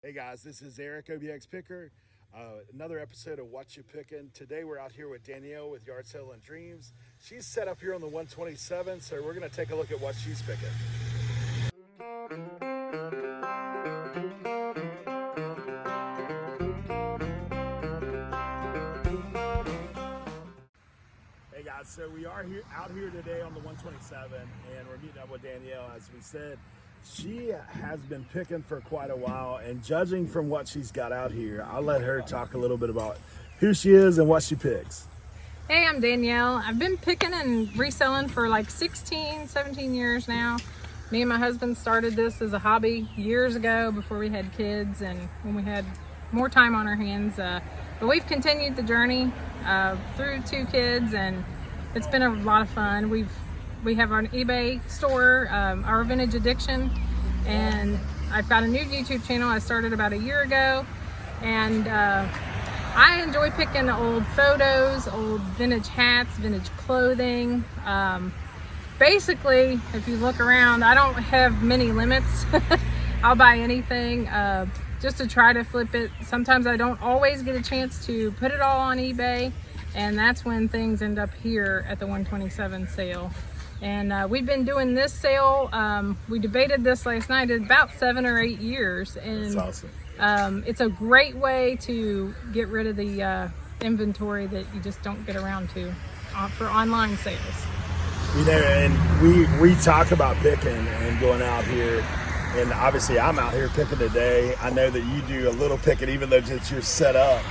Hey guys, this is Eric, OBXPicker. Another episode of Whatcha Pickin. Today we're out here with Danielle with Yard Sale and Dreams. She's set up here on the 127, so we're going to take a look at what she's picking. Hey guys, so we are out here today on the 127, and we're meeting up with Danielle. As we said, she has been picking for quite a while, and judging from what she's got out here, I'll let her talk a little bit about who she is and what she picks. Hey, I'm Danielle. I've been picking and reselling for like 16, 17 years now. Me and my husband started this as a hobby years ago before we had kids and when we had more time on our hands. But we've continued the journey through 2 kids, and it's been a lot of fun. We have our eBay store, our Vintage Addiction, and I've got a new YouTube channel I started about a year ago, and I enjoy picking old photos, old vintage hats, vintage clothing. Basically, if you look around, I don't have many limits. I'll buy anything just to try to flip it. Sometimes I don't always get a chance to put it all on eBay, and that's when things end up here at the 127 sale. And we've been doing this sale. We debated this last night. It's about 7 or 8 years, and That's awesome. It's a great way to get rid of the inventory that you just don't get around to for online sales. You know, and we talk about picking and going out here, and obviously I'm out here picking today. I know that you do a little picking, even though it's your setup.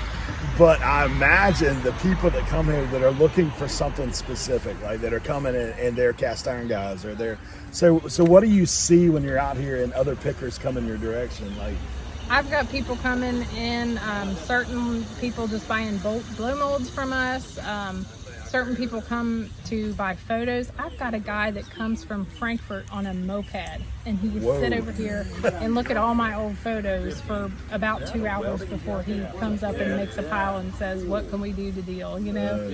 But I imagine the people that come here that are looking for something specific, like that are coming in and they're cast iron guys, or they're so what do you see when you're out here and other pickers come in your direction? Like, I've got people coming in, certain people just buying blow molds from us. Certain people come to buy photos. I've got a guy that comes from Frankfurt on a moped, and he can sit over here and look at all my old photos for about 2 hours before he comes up and makes a pile and says, what can we do to deal, you know?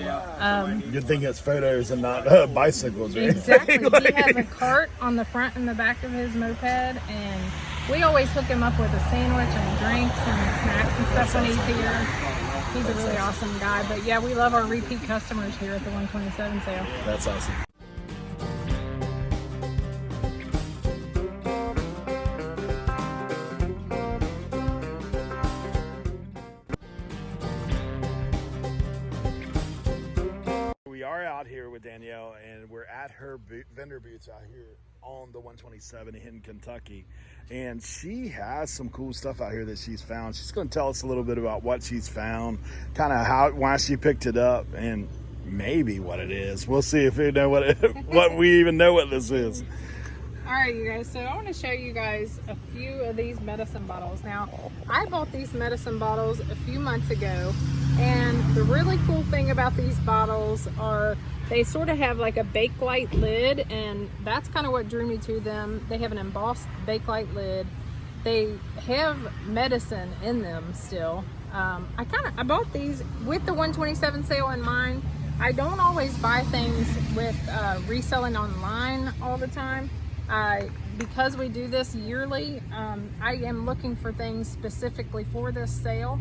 Good thing it's photos and not bicycles, right? Exactly. He has a cart on the front and the back of his moped, and we always hook him up with a sandwich and drinks and snacks and stuff when he's here. He's a really awesome guy. But yeah, we love our repeat customers here at the 127 sale. That's awesome. We are out here with Danielle, and we're at her vendor booths out here on the 127 in Kentucky, and she has some cool stuff out here that she's found. She's going to tell us a little bit about what she's found, kind of why she picked it up, and maybe what it is. We'll see if we know what we even know what this is. All right, you guys, so I want to show you guys a few of these medicine bottles. Now, I bought these medicine bottles a few months ago, and the really cool thing about these bottles are they sort of have like a Bakelite lid, and that's kind of what drew me to them. They have an embossed Bakelite lid. They have medicine in them still. I bought these with the 127 sale in mind. I don't always buy things with reselling online all the time. Because we do this yearly, I am looking for things specifically for this sale.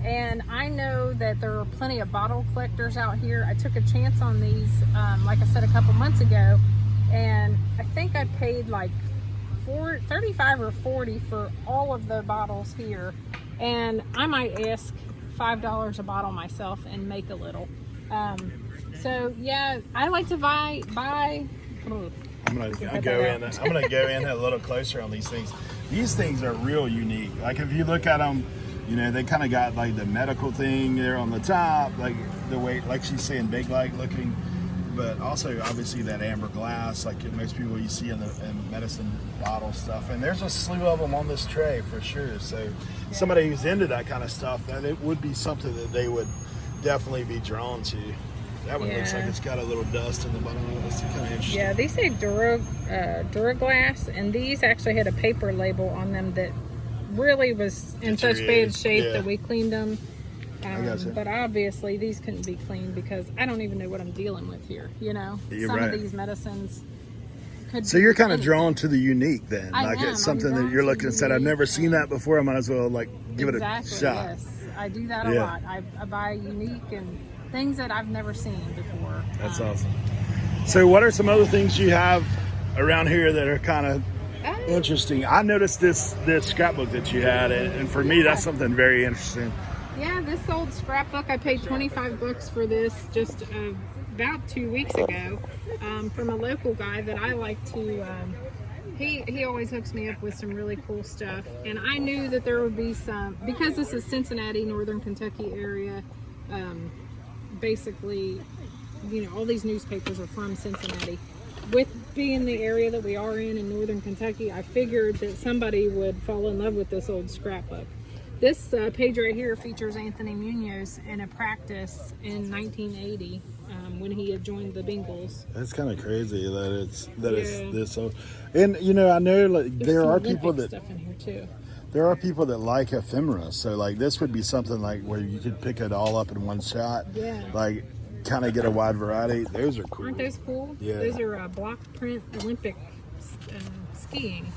And I know that there are plenty of bottle collectors out here. I took a chance on these, like I said, a couple months ago, and I think I paid like $35 or $40 for all of the bottles here. And I might ask $5 a bottle myself and make a little. So yeah, I like to buy. I'm gonna go in a little closer on these things. These things are real unique. Like if you look at them, you know, they kind of got like the medical thing there on the top, like the way, like she's saying, big light looking, but also obviously that amber glass, like most people you see in medicine bottle stuff. And there's a slew of them on this tray for sure. So somebody who's into that kind of stuff, that it would be something that they would definitely be drawn to. That one looks like it's got a little dust in the bottom of it. It's kind of interesting. Yeah, these say Duraglass, and these actually had a paper label on them that really was in such bad shape that we cleaned them. But obviously these couldn't be cleaned because I don't even know what I'm dealing with here, you know. Some of these medicines could. So you're kind of drawn to the unique then, I like am. it's something I'm that you're drawn to looking and said, I've never seen that before. I might as well like give it a shot. Yes, I do that a lot. I buy unique and things that I've never seen before. That's awesome. So what are some other things you have around here that are kind of interesting? I noticed this scrapbook that you had, and for me that's something very interesting. Yeah, this old scrapbook, I paid 25 bucks for this just about 2 weeks ago from a local guy that I like to, he always hooks me up with some really cool stuff. And I knew that there would be some, because this is Cincinnati, Northern Kentucky area, basically, you know, all these newspapers are from Cincinnati. With being the area that we are in Northern Kentucky, I figured that somebody would fall in love with this old scrapbook. This page right here features Anthony Munoz in a practice in 1980 when he had joined the Bengals. That's kind of crazy that it's this old. And you know, I know like there are people that stuff in here too. There are people that like ephemera, so like this would be something like where you could pick it all up in one shot. Yeah. Like kind of get a wide variety. Those are cool. Aren't those cool? Yeah. Those are block print Olympic skiing,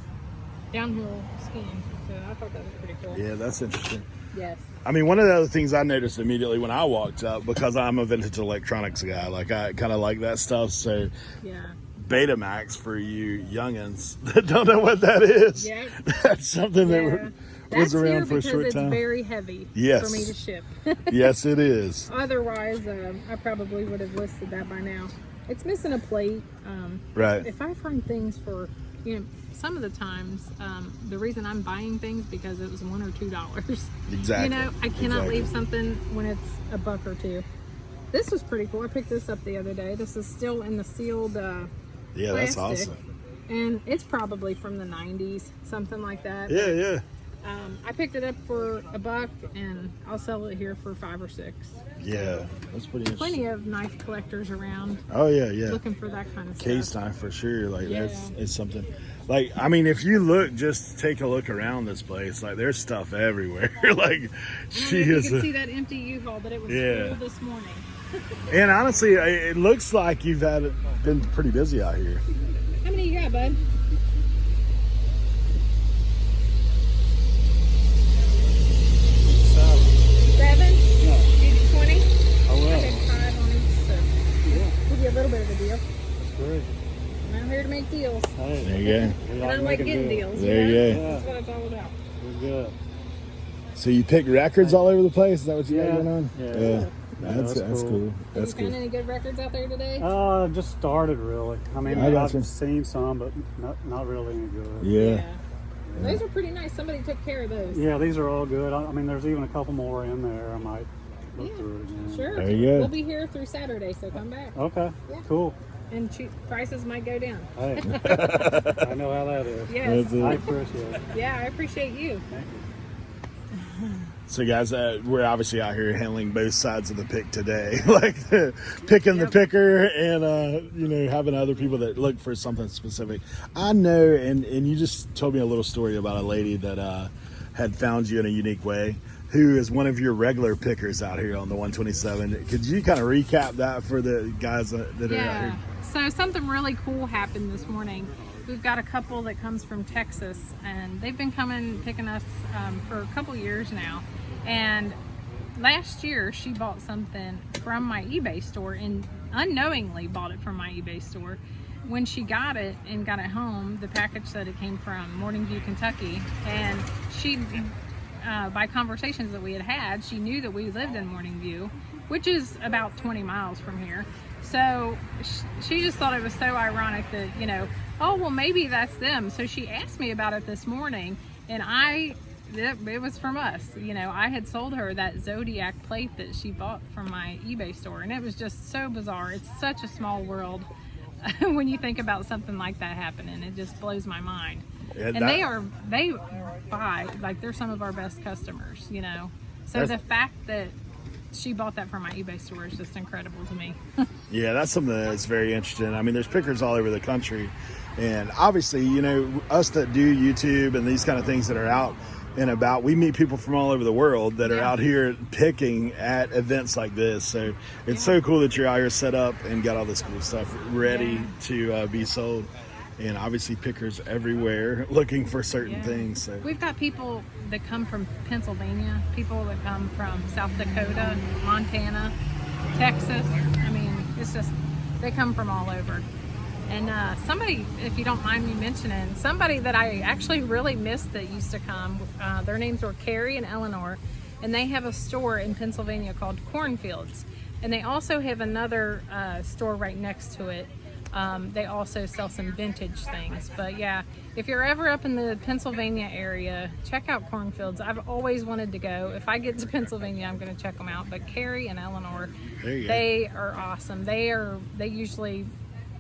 downhill skiing. So I thought that was pretty cool. Yeah, that's interesting. Yes. I mean, one of the other things I noticed immediately when I walked up, because I'm a vintage electronics guy, like I kind of like that stuff. So yeah. Betamax for you youngins that don't know what that is. Yep. That's something that was around for a short time. It's very heavy for me to ship. Yes, it is. Otherwise, I probably would have listed that by now. It's missing a plate. Right. If I find things for, you know, some of the times, the reason I'm buying things because it was $1 or $2. Exactly. You know, I cannot leave something when it's a buck or two. This was pretty cool. I picked this up the other day. This is still in the sealed yeah, plastic, that's awesome. and it's probably from the 90s, something like that. Yeah, yeah. I picked it up for $1 and I'll sell it here for 5 or 6. Yeah, that's pretty interesting. Plenty of knife collectors around. Oh yeah, yeah. Looking for that kind of case stuff. knife for sure. Like it's something. Like I mean, if you look, just take a look around this place. Like there's stuff everywhere. Like she is. You can see that empty U-Haul, but it was full this morning. And honestly, it looks like you've been pretty busy out here. How many you got, bud? 7? Yeah. Give you 20? I will. I think 5 on each, so give you a little bit of a deal. That's great. I'm here to make deals. Hey, there you go. And I like getting deals. There you go. That's what it's all about. We're good. So you pick records all over the place? Is that what you got going on? Yeah. That's cool. That's Have you found any good records out there today? Just started really. I mean, I've seen some, but not really any good. Yeah. Those are pretty nice. Somebody took care of those. Yeah, these are all good. I mean, there's even a couple more in there. I might look through it again. Sure. There you go. We'll be here through Saturday, so come back. Okay. Yeah. Cool. And prices might go down. Hey, I know how that is. Yes. I appreciate it. Yeah, I appreciate you. Thank you. So guys, we're obviously out here handling both sides of the pick today, like picking the picker and you know, having other people that look for something specific. I know, and you just told me a little story about a lady that had found you in a unique way, who is one of your regular pickers out here on the 127. Could you kind of recap that for the guys that are out here? So something really cool happened this morning. We've got a couple that comes from Texas, and they've been picking us for a couple years now. And last year she bought something from my eBay store and unknowingly bought it from my eBay store. When she got it and got it home, the package said it came from Morningview, Kentucky, and she by conversations that we had, she knew that we lived in Morningview, which is about 20 miles from here. So she just thought it was so ironic that, you know, oh, well, maybe that's them. So she asked me about it this morning, and it was from us. You know, I had sold her that Zodiac plate that she bought from my eBay store, and it was just so bizarre. It's such a small world when you think about something like that happening. It just blows my mind. Yeah, and they buy, like, they're some of our best customers, you know. So the fact that she bought that from my eBay store is just incredible to me. Yeah, that's something that's very interesting. I mean, there's pickers all over the country, and obviously, you know, us that do YouTube and these kind of things that are out and about, we meet people from all over the world that are out here picking at events like this. So it's so cool that you're out here set up and got all this cool stuff ready to be sold. and obviously pickers everywhere looking for certain things. So we've got people that come from Pennsylvania, people that come from South Dakota, Montana, Texas. I mean, it's just, they come from all over. And somebody, if you don't mind me mentioning, somebody that I actually really missed that used to come, their names were Carrie and Eleanor, and they have a store in Pennsylvania called Cornfields. And they also have another store right next to it. They also sell some vintage things. But yeah, if you're ever up in the Pennsylvania area, check out Cornfields. I've always wanted to go. If I get to Pennsylvania, I'm going to check them out. But Carrie and Eleanor, they are awesome. They usually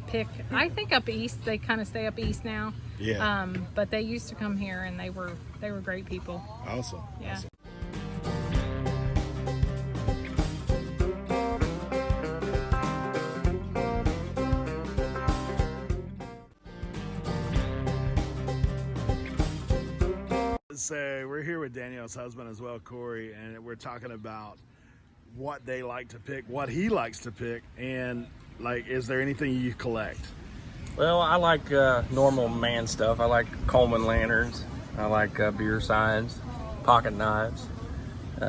pick, I think, up east. They kind of stay up east now. Yeah. But they used to come here, and they were great people. Awesome. Yeah. Awesome. So we're here with Danielle's husband as well, Corey, and we're talking about what they like to pick, what he likes to pick, and like, is there anything you collect? Well, I like normal man stuff. I like Coleman lanterns. I like beer signs, pocket knives, you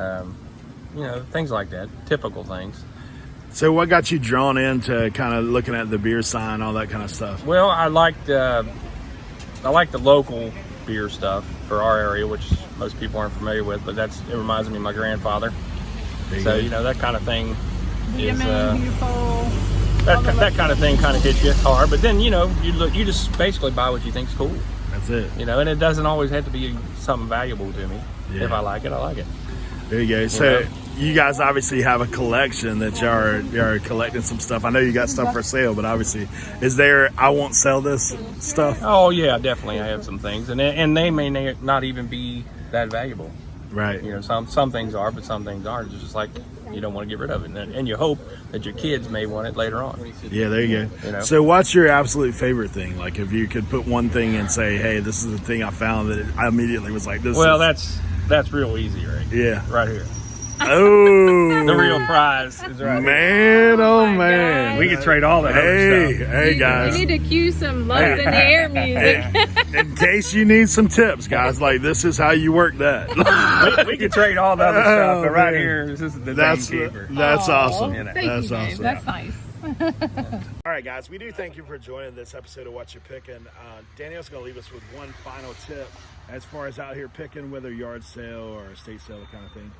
know, things like that, typical things. So what got you drawn into kind of looking at the beer sign, all that kind of stuff? Well, I like the local beer stuff for our area, which most people aren't familiar with, but it reminds me of my grandfather. So, you know, that kind of thing is that kind of thing kind of hits you hard. But then, you know, you just basically buy what you think's cool. That's it. You know, and it doesn't always have to be something valuable to me. Yeah. If I like it, I like it. There you go. So you guys obviously have a collection that you're collecting some stuff. I know you got stuff for sale, but obviously, is there, I won't sell this stuff? Oh yeah, definitely. I have some things, and they may not even be that valuable. Right. You know, some things are, but some things aren't. It's just like you don't want to get rid of it, and you hope that your kids may want it later on. Yeah, there you go. You know? So what's your absolute favorite thing? Like, if you could put one thing and say, hey, this is the thing I found that I immediately was like, this. Well, that's real easy, right? Yeah. Right here. Oh, the real prize is right man! Oh man! God. We could trade all that other stuff. Hey guys! We need to cue some Love in the Air music. In case you need some tips, guys, like this is how you work that. we could trade all the other stuff, but right here, this is the keeper. That's awesome. Thank That's you, awesome. babe. That's nice. All right, guys, we do thank you for joining this episode of Whatcha Pickin. Danielle's going to leave us with one final tip as far as out here picking, whether yard sale or estate sale, that kind of thing.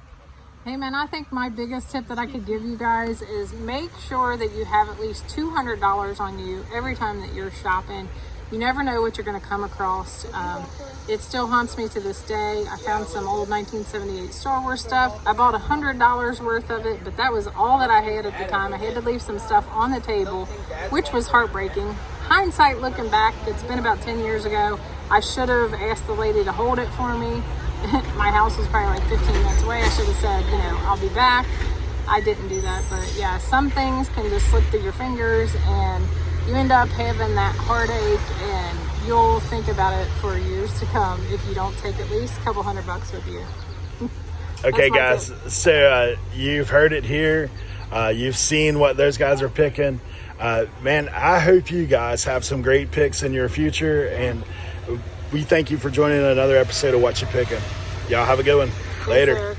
Hey man, I think my biggest tip that I could give you guys is make sure that you have at least $200 on you every time that you're shopping. You never know what you're going to come across. It still haunts me to this day. I found some old 1978 Star Wars stuff. I bought $100 worth of it, but that was all that I had at the time. I had to leave some stuff on the table, which was heartbreaking. Hindsight, looking back, it's been about 10 years ago. I should have asked the lady to hold it for me. My house was probably like 15 minutes away. I should have said, you know, I'll be back. I didn't do that, but yeah, some things can just slip through your fingers and you end up having that heartache, and you'll think about it for years to come if you don't take at least a couple $100 with you. Okay, guys, so you've heard it here. You've seen what those guys are picking. Man, I hope you guys have some great picks in your future, and we thank you for joining another episode of Whatcha Pickin. Y'all have a good one. Later.